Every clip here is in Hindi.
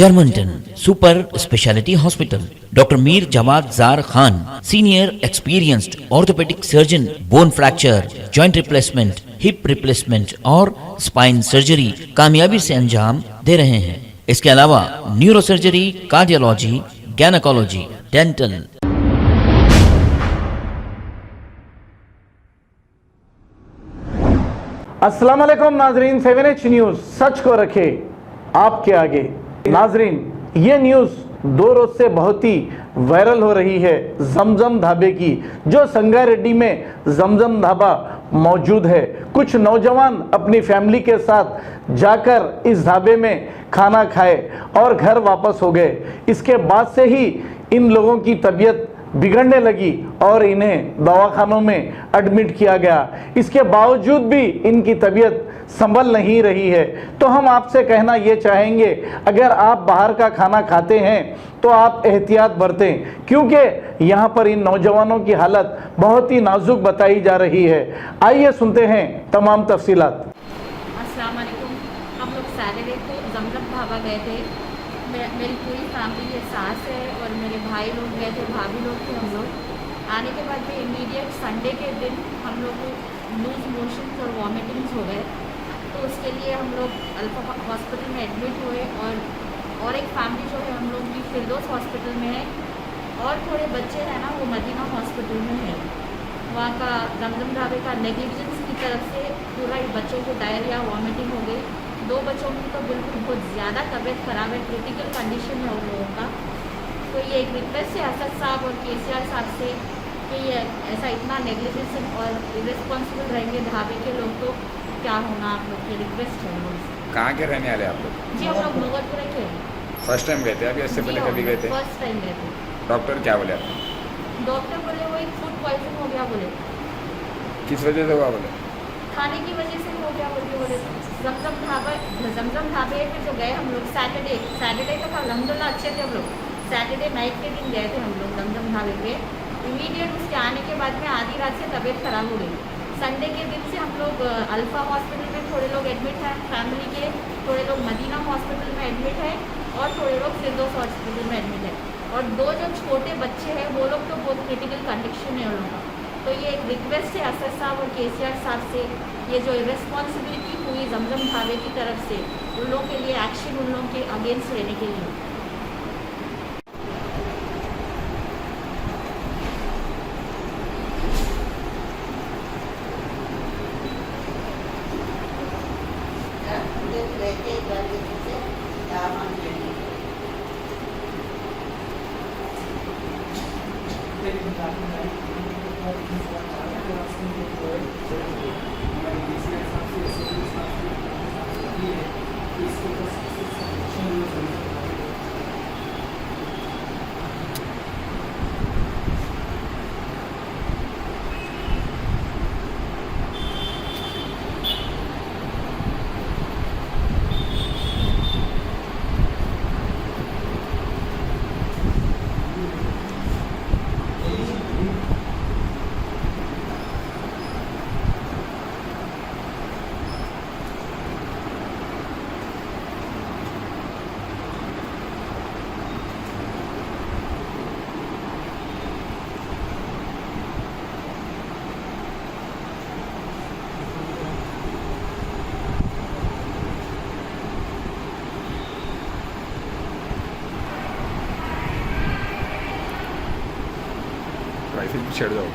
Germanton super speciality hospital, doctor Mir Jawad jar Khan, senior experienced orthopaedic surgeon, bone fracture, joint replacement, hip replacement और स्पाइन सर्जरी कामयाबी से अंजाम दे रहे हैं। इसके अलावा neuro surgery, cardiology, gynaecology, dental. अस्सलाम वालेकुम नाजरीन, 7H न्यूज सच को रखे आपके आगे। नाजरीन, ये न्यूज 2 रोज से बहुत ही वायरल हो रही है जमजम ढाबे की, जो संगारेड्डी में जमजम ढाबा मौजूद है। कुछ नौजवान अपनी फैमिली के साथ जाकर इस ढाबे में खाना खाए और घर वापस हो गए। इसके बाद से ही इन लोगों की तबीयत बिगड़ने लगी और इन्हें दवाखानों में एडमिट किया गया। इसके बावजूद भी इनकी तबीयत संभल नहीं रही है। तो हम आपसे कहना ये चाहेंगे, अगर आप बाहर का खाना खाते हैं तो आप एहतियात बरतें, क्योंकि यहाँ पर इन नौजवानों की हालत बहुत ही नाजुक बताई जा रही है। आइए सुनते हैं तमाम तफसीलात। अस्सलाम वालेकुम। हम लोग सैटरडे को जमजम ढाबा गए थे। मेरी पूरी फैमिली, ये सास है और मेरे भाई लोग गए थे, भाभी लोग थे हम लोग। आने के बाद में इमीडिएट संडे के दिन हम लोग को लूज मोशंस और वॉमिटिंग्स हो गए। तो उसके लिए हम लोग अल्फा हॉस्पिटल में एडमिट हुए और एक फैमिली जो है हम लोग की फिरदौस हॉस्पिटल में है और थोड़े बच्चे हैं ना वो मदीना हॉस्पिटल में है। वहाँ का जमजम ढाबे का नेग्लिजेंस की तरफ से पूरा बच्चों को डायरिया, वॉमिटिंग हो गई। 2 बच्चों की तो बिल्कुल बहुत ज़्यादा तबीयत ख़राब है, क्रिटिकल कंडीशन है उन लोगों का। तो ये एक रिक्वेस्ट है असद साहब और केसीआर साहब से कि ये ऐसा इतना नेग्लिजेंस और इरेस्पॉन्सिबल रहेंगे ढाबे के लोग तो क्या होना, आप लोग की रिक्वेस्ट है उनसे। कहाँ के रहने वाले आप लोग? जी हम लोग मुगलपुरे के फर्स्ट टाइम गए थे अभी? इससे पहले कभी गए थे? फर्स्ट टाइम गए थे। डॉक्टर क्या बोले आपको? डॉक्टर बोले वो एक फूड पॉइजन हो गया बोले। किस वजह से हुआ बोले? खाने की वजह से हो गया बोले। जमजम ढाबे पे जो गए हम लोग सैटरडे तक अल्हम्दुलिल्लाह अच्छे थे हम लोग। सैटरडे नाइट के दिन गए थे हम लोग जमजम ढाबे पे। इमीडिएट उसके आने के बाद में आधी रात से तबीयत ख़राब हो गई। संडे के दिन से हम लोग अल्फा हॉस्पिटल में थोड़े लोग एडमिट हैं फैमिली के, थोड़े लोग मदीना हॉस्पिटल में एडमिट है और थोड़े लोग फिरदौस हॉस्पिटल में एडमिट है। और 2 जो छोटे बच्चे हैं वो लोग तो बहुत क्रिटिकल कंडीशन है उन लोगों का। तो ये एक रिक्वेस्ट है असद साहब और केसीआर साहब से, ये जो रिस्पॉन्सिबिलिटी हुई जमजम ढाबे की तरफ से उन लोगों के लिए एक्शन, उन लोगों के अगेंस्ट लेने के लिए। राइफल भी छेड़ जाओ।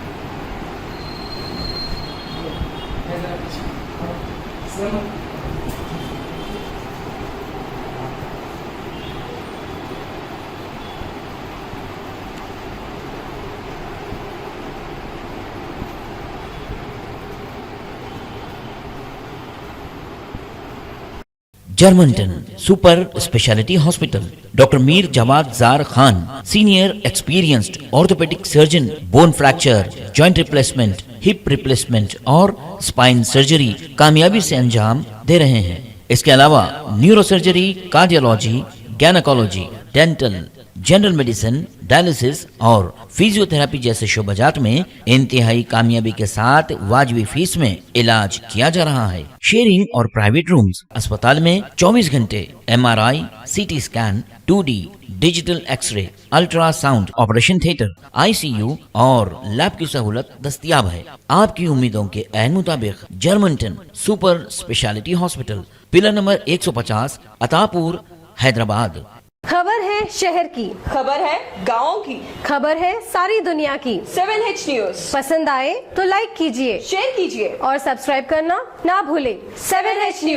Germantown super speciality hospital, doctor Mir Jawad jar Khan, senior experienced orthopaedic surgeon, bone fracture, joint replacement, hip replacement और स्पाइन सर्जरी कामयाबी से अंजाम दे रहे हैं। इसके अलावा neuro surgery, cardiology, gynaecology, dental, general medicine, dialysis और फिजियोथेरेपी जैसे शोबाजात में इंतहाई कामयाबी के साथ वाजबी फीस में इलाज किया जा रहा है। शेयरिंग और प्राइवेट रूम्स। अस्पताल में 24 घंटे MRI, CT scan, 2D digital xray, ultrasound, operation theatre, ICU और लैब की सहूलत दस्तयाब है। आपकी उम्मीदों के ऐन मुताबिक Germanten super speciality hospital, pillar number 150, Attapur, Hyderabad. खबर है शहर की, खबर है गाँव की, खबर है सारी दुनिया की। 7H न्यूज पसंद आए तो लाइक कीजिए, शेयर कीजिए और सब्सक्राइब करना ना भूले। 7H news.